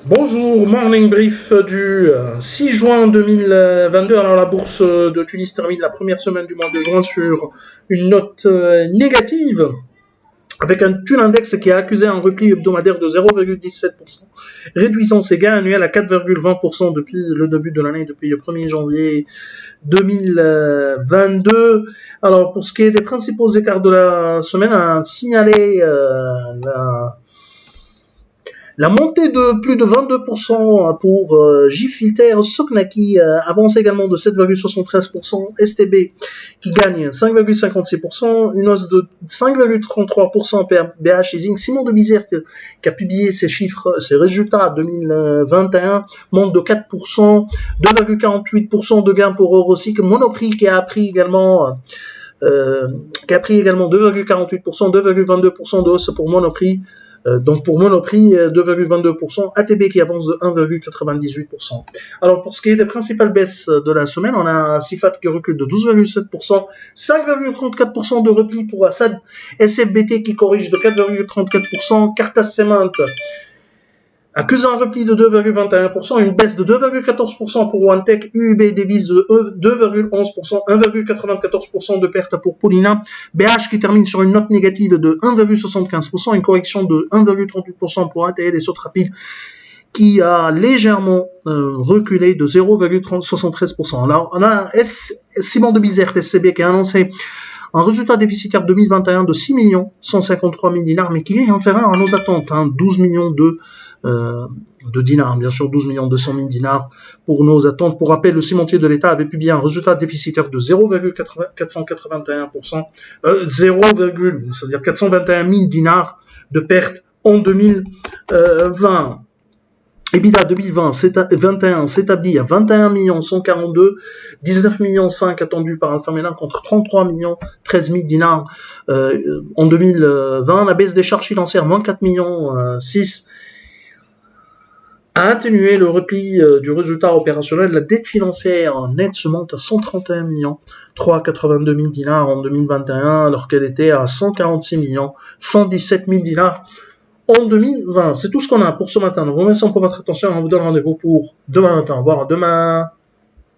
Bonjour, morning brief du 6 juin 2022. Alors la bourse de Tunis termine la première semaine du mois de juin sur une note négative, avec un TUL index qui a accusé un repli hebdomadaire de 0,17%, réduisant ses gains annuels à 4,20% depuis le début de l'année, depuis le 1er janvier 2022. Alors pour ce qui est des principaux écarts de la semaine, à signaler la montée de plus de 22% pour J-Filter, Sokna qui avance également de 7,73%, STB qui gagne 5,56%, une hausse de 5,33% pour BH Leasing. Simon de Bizerte qui a publié ses chiffres, ses résultats 2021, monte de 4%, 2,48% de gain pour Eurosic, Monoprix qui a pris également 2,48%, 2,22% de hausse pour Monoprix. Donc pour Monoprix, 2,22%, ATB qui avance de 1,98%. Alors pour ce qui est des principales baisses de la semaine, on a Sifat qui recule de 12,7%, 5,34% de repli pour Assad, SFBT qui corrige de 4,34%, Cartas Cement accuse un repli de 2,21%, une baisse de 2,14% pour OneTech, UUB dévise de 2,11%, 1,94% de perte pour Paulina, BH qui termine sur une note négative de 1,75%, une correction de 1,38% pour ATL et Sotrapid qui a légèrement reculé de 0,73%. Alors on a Simon de Bizerte, SCB qui a annoncé un résultat déficitaire 2021 de 6 153 000 dinars, mais qui est inférieur à nos attentes, 12 millions de dinars, bien sûr 12 200 000 dinars pour nos attentes. Pour rappel, le cimentier de l'État avait publié un résultat déficitaire de 0,421%, c'est-à-dire 421 000 dinars de perte en 2020. EBITDA 2021 s'établit à 21 142, 19 500 attendus par Alpha Mélan contre 33 13 000 dinars en 2020. La baisse des charges financières, moins 4 600 a atténué le repli du résultat opérationnel. La dette financière nette se monte à 131 382 000 dinars en 2021, alors qu'elle était à 146 117 000 dinars en 2020. C'est tout ce qu'on a pour ce matin. Nous vous remercions pour votre attention. On vous donne rendez-vous pour demain matin. Au revoir, à demain.